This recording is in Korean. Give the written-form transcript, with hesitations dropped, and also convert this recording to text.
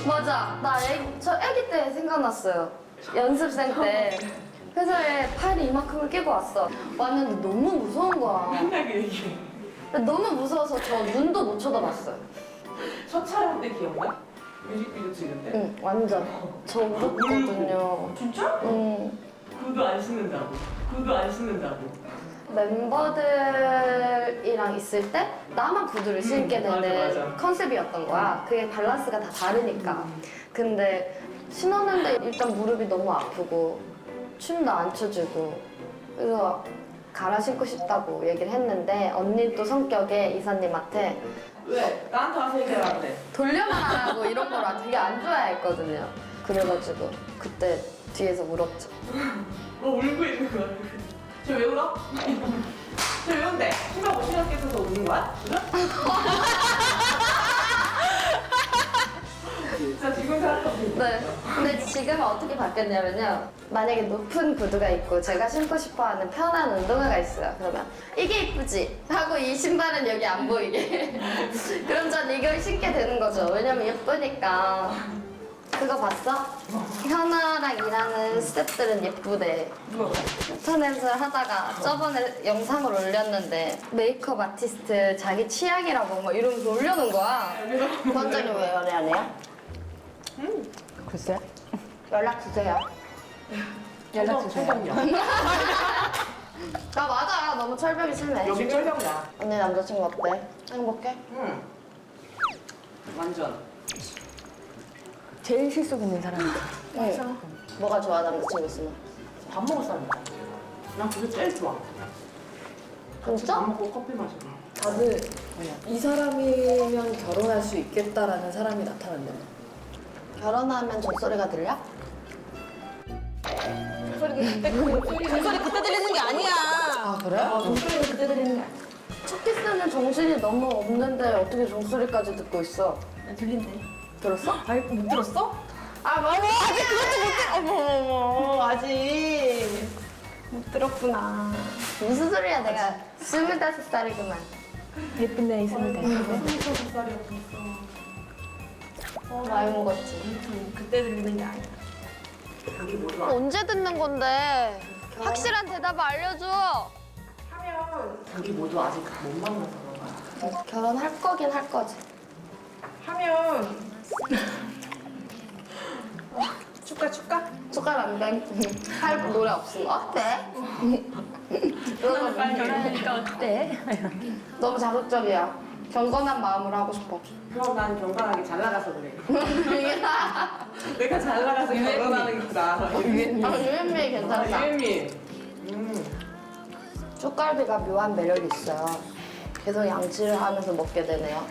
맞아. 저 애기 때 생각났어요. 연습생 때 회사에 팔이 이만큼을 끼고 왔어. 왔는데 너무 무서운 거야. 맨날 그 얘기해. 너무 무서워서 저 눈도 못 쳐다봤어요. 첫 촬영 때 기억나? 뮤직비디오 찍을 때? 응, 완전. 저 울었거든요. 진짜? 응. 구두 안 신는다고. 구두 안 신는다고. 멤버들이랑 있을 때 나만 구두를 신게 맞아, 되는 맞아. 컨셉이었던 거야. 그게 밸런스가 다 다르니까. 근데 신었는데 일단 무릎이 너무 아프고 춤도 안 춰주고 그래서 갈아 신고 싶다고 얘기를 했는데 언니 또 성격에 이사님한테 왜? 나한테 와서 얘기하는데. 돌려만 하라고 이런 걸 되게 안 좋아했거든요. 그래가지고 그때 뒤에서 울었죠. 울고 있는 거야. 저 왜 울어? 저 왜 운대? 신발 못 신었게 해서 우는 거야? 지금? 진짜 지금 생각하면 네. 근데 지금은 어떻게 바뀌었냐면요. 만약에 높은 구두가 있고 제가 신고 싶어하는 편한 운동화가 있어요. 그러면 이게 이쁘지? 하고 이 신발은 여기 안 보이게. 그럼 전 이걸 신게 되는 거죠. 왜냐면 예쁘니까. 그거 봤어? 현아랑 일하는 스태프들은 예쁘대. 누가 그래? 인터넷을 하다가 저번에 영상을 올렸는데 메이크업 아티스트 자기 취향이라고 막 이러면서 올려놓은 거야. 원장님 왜 연애 안 해요? 글쎄. 연락 주세요. 연락 주세요. 철벽이야. 아 맞아. 너무 철벽이 심해. 여기 철벽이야. 언니 남자친구 어때? 행복해? 응. 완전. 제일 실속 있는 사람이다. 응. 뭐가 좋아 남자친구 있으면? 밥 먹을 사람이다. 난 그게 제일 좋아. 진짜? 밥 먹고 커피 마시고. 다들 이 사람이면 결혼할 수 있겠다라는 사람이 나타난다. 결혼하면 종소리가 들려? 종소리 그때 들리는 게 아니야. 아 그래? 종소리는 그때 들리는 거야. 첫 키스는 정신이 너무 없는데 어떻게 종소리까지 듣고 있어? 들린대. 들었어? 아이 못 들었어? 아 맞아. 아직 그것도 못 들. 어머 아직 못 들었구나. 무슨 소리야 내가 25살이구만. 예쁜 나이 25. 많이 먹었지. 그때 들리는 게 아니야. 여기 뭐 좋아? 언제 듣는 건데? 확실한 대답 알려줘. 여기 모두 아직 못 만나서 그런 거야. 결혼할 거긴 할 거지. 하면 축가? 숟갈 안 돼. 할 노래 없음. 어때? 그러면 빨리 결혼하니까 어때? 너무 자극적이야. 경건한 마음으로 하고 싶어. 그럼 난 경건하게 잘 나가서 그래. 내가 잘 나가서 결혼하는 거다. 아, 유현미 괜찮다. 유미. 쑥갈비가 묘한 매력이 있어요. 계속 양치를 하면서 먹게 되네요.